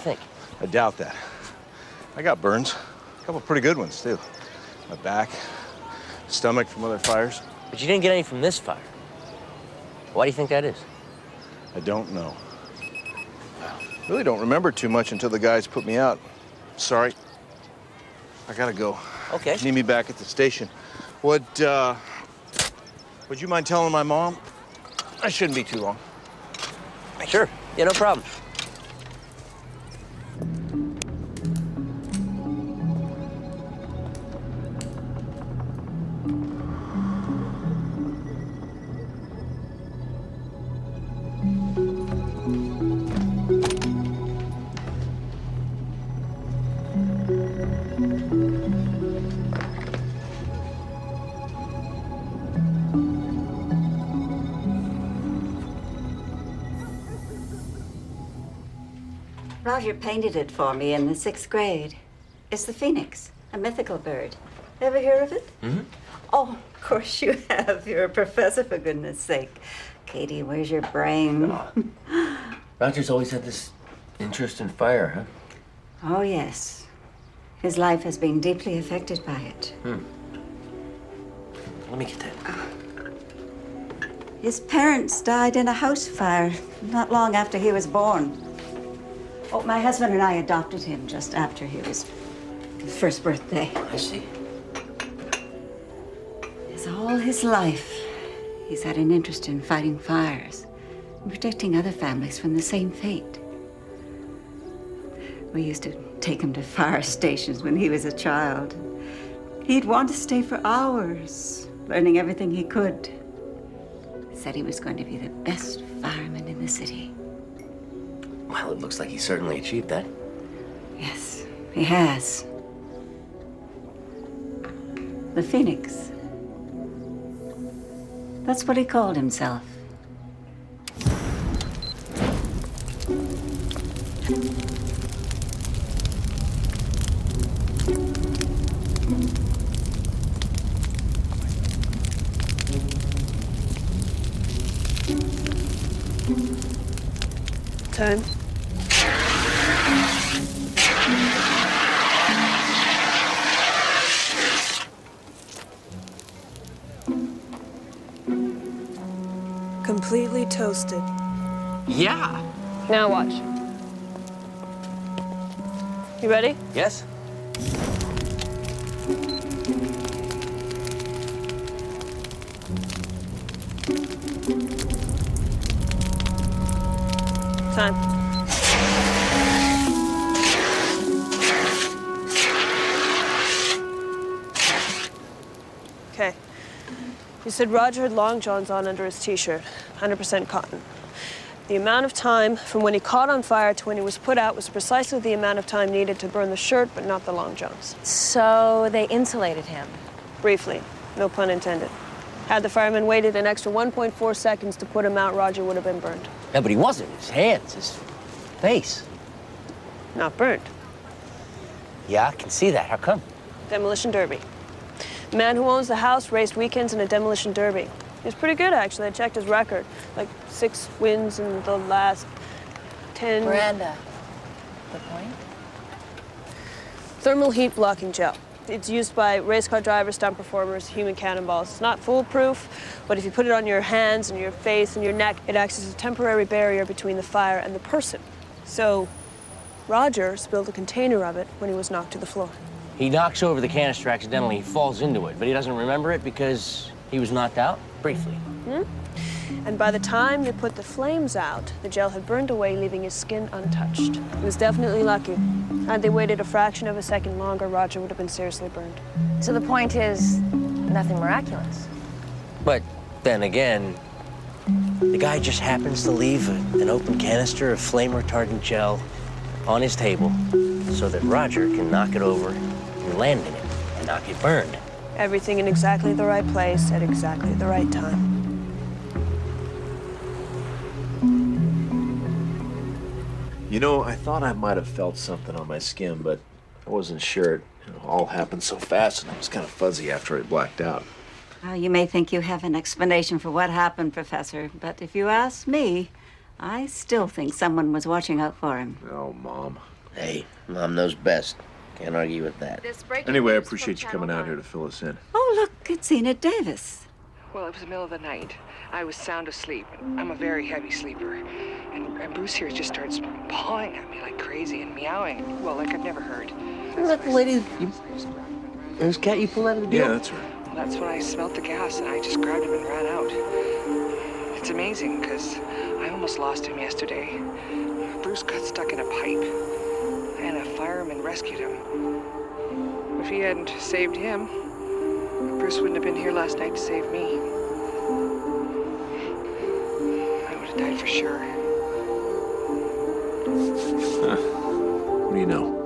Think. I doubt that. I got burns. A couple pretty good ones, too. My back, stomach from other fires. But you didn't get any from this fire. Why do you think that is? I don't know. Really don't remember too much until the guys put me out. Sorry. I gotta go. Okay. Need me back at the station. Would you mind telling my mom? I shouldn't be too long. Sure. Yeah, no problem. Roger painted it for me in the 6th grade. It's the phoenix, a mythical bird. Ever hear of it? Mm-hmm. Oh, of course you have. You're a professor, for goodness sake. Katie, where's your brain? Roger's always had this interest in fire, huh? Oh, yes. His life has been deeply affected by it. Let me get that. His parents died in a house fire not long after he was born. Oh, my husband and I adopted him just after his first birthday. I see. It's all his life, he's had an interest in fighting fires and protecting other families from the same fate. We used to take him to fire stations when he was a child. He'd want to stay for hours, learning everything he could. Said he was going to be the best fireman in the city. Well, it looks like he certainly achieved that. Yes, he has. The Phoenix. That's what he called himself. Time. Completely toasted. Yeah. Now watch. You ready? Yes? Time. Okay. You said Roger had long johns on under his t-shirt, 100% cotton. The amount of time from when he caught on fire to when he was put out was precisely the amount of time needed to burn the shirt, but not the long johns. So they insulated him. Briefly, no pun intended. Had the firemen waited an extra 1.4 seconds to put him out, Roger would have been burned. Yeah, but he wasn't. His hands, his face. Not burned. Yeah, I can see that. How come? Demolition derby. The man who owns the house raced weekends in a demolition derby. He was pretty good, actually. I checked his record. Like 6 wins in the last 10... Miranda, the point? Thermal heat blocking gel. It's used by race car drivers, stunt performers, human cannonballs. It's not foolproof, but if you put it on your hands and your face and your neck, it acts as a temporary barrier between the fire and the person. So, Roger spilled a container of it when he was knocked to the floor. He knocks over the canister accidentally. He falls into it, but he doesn't remember it because he was knocked out briefly. And by the time they put the flames out, the gel had burned away, leaving his skin untouched. He was definitely lucky. Had they waited a fraction of a second longer, Roger would have been seriously burned. So the point is, nothing miraculous. But then again, the guy just happens to leave an open canister of flame-retardant gel on his table so that Roger can knock it over and land in it and not get burned. Everything in exactly the right place at exactly the right time. You know, I thought I might have felt something on my skin, but I wasn't sure. It all happened so fast, and I was kind of fuzzy after it blacked out. You may think you have an explanation for what happened, Professor, but if you ask me, I still think someone was watching out for him. Oh, Mom. Hey, Mom knows best. Can't argue with that. Anyway, I appreciate you coming out here to fill us in. Oh, look, it's Enid Davis. Well, it was the middle of the night. I was sound asleep. I'm a very heavy sleeper. And Bruce here just starts pawing at me like crazy and meowing. Well, like I've never heard. Is that the lady whose cat you pulled out of the deal? Yeah, that's her. That's when I smelled the gas and I just grabbed him and ran out. It's amazing because I almost lost him yesterday. Bruce got stuck in a pipe and a fireman rescued him. If he hadn't saved him, Bruce wouldn't have been here last night to save me. I would have died for sure. What do you know?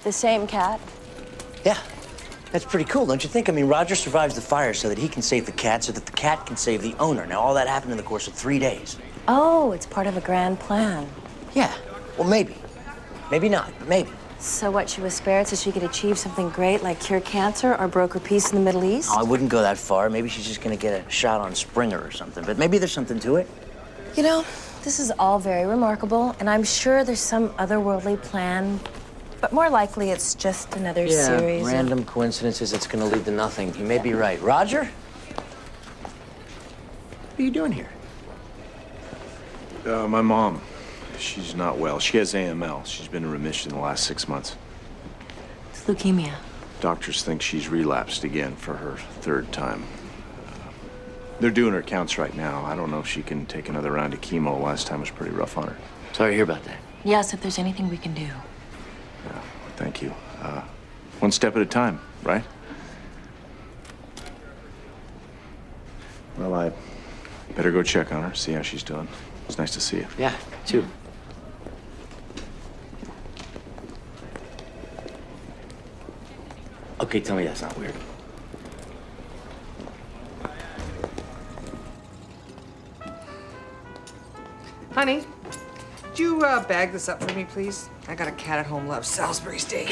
The same cat? Yeah, that's pretty cool, don't you think? I mean, Roger survives the fire so that he can save the cat, so that the cat can save the owner. Now, all that happened in the course of 3 days. Oh, it's part of a grand plan. Yeah, well, maybe. Maybe not, but maybe. So what, she was spared so she could achieve something great like cure cancer or broker peace in the Middle East? Oh, I wouldn't go that far. Maybe she's just gonna get a shot on Springer or something, but maybe there's something to it. You know, this is all very remarkable, and I'm sure there's some otherworldly plan, but more likely it's just another series random coincidences that's gonna lead to nothing. You may be right. Roger? What are you doing here? My mom, she's not well. She has AML. She's been in remission the last 6 months. It's leukemia. Doctors think she's relapsed again for her 3rd time. They're doing her counts right now. I don't know if she can take another round of chemo. Last time was pretty rough on her. Sorry to hear about that. Yes, if there's anything we can do. Yeah, thank you. One step at a time, right? Well, I better go check on her, see how she's doing. It's nice to see you. Yeah, too. Okay, tell me that's not weird. Honey, could you bag this up for me, please? I got a cat at home loves Salisbury steak.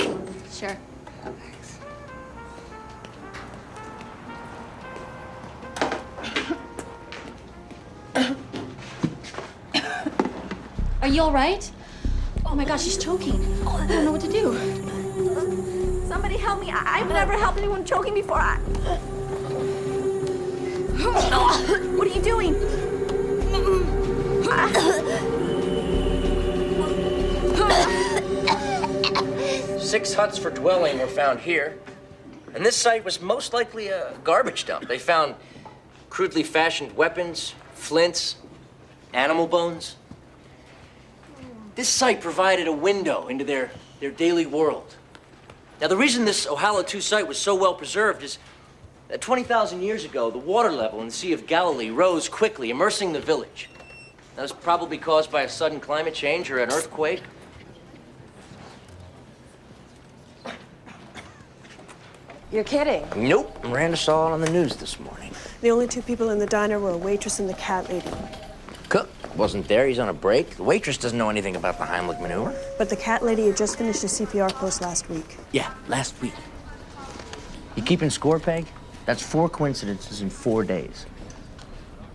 Sure. Thanks. Are you all right? Oh my gosh, she's choking. Oh, I don't know what to do. Somebody help me. I've never helped anyone choking before. What are you doing? 6 huts for dwelling were found here. And this site was most likely a garbage dump. They found crudely fashioned weapons, flints, animal bones. This site provided a window into their daily world. Now, the reason this Ohala 2 site was so well preserved is that 20,000 years ago, the water level in the Sea of Galilee rose quickly, immersing the village. That was probably caused by a sudden climate change or an earthquake. You're kidding. Nope. Miranda saw it on the news this morning. The only 2 people in the diner were a waitress and the cat lady. Cook wasn't there. He's on a break. The waitress doesn't know anything about the Heimlich maneuver. But the cat lady had just finished a CPR course last week. Yeah, last week. You keeping score, Peg? That's 4 coincidences in 4 days.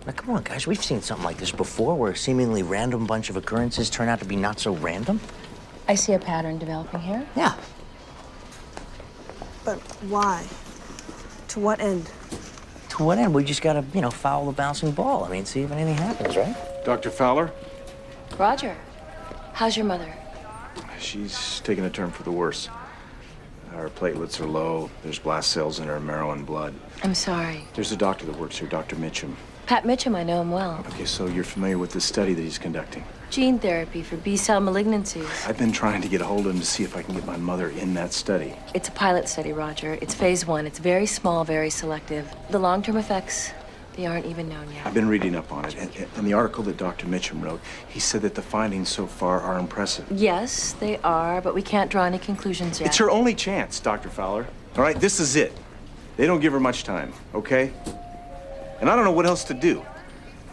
Now, come on, guys. We've seen something like this before, where a seemingly random bunch of occurrences turn out to be not so random. I see a pattern developing here. Yeah. But why? To what end? To what end? We just gotta, foul the bouncing ball. I mean, see if anything happens, right? Dr. Fowler? Roger, how's your mother? She's taking a turn for the worse. Her platelets are low. There's blast cells in her marrow and blood. I'm sorry. There's a doctor that works here, Dr. Mitchum. Pat Mitchum, I know him well. Okay, so you're familiar with this study that he's conducting? Gene therapy for B-cell malignancies. I've been trying to get a hold of him to see if I can get my mother in that study. It's a pilot study, Roger. It's phase 1. It's very small, very selective. The long-term effects, they aren't even known yet. I've been reading up on it, and in the article that Dr. Mitchum wrote, he said that the findings so far are impressive. Yes, they are, but we can't draw any conclusions yet. It's her only chance, Dr. Fowler. All right, this is it. They don't give her much time, okay? And I don't know what else to do.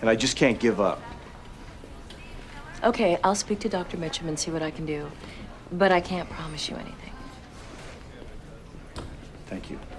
And I just can't give up. Okay, I'll speak to Dr. Mitchum and see what I can do. But I can't promise you anything. Thank you.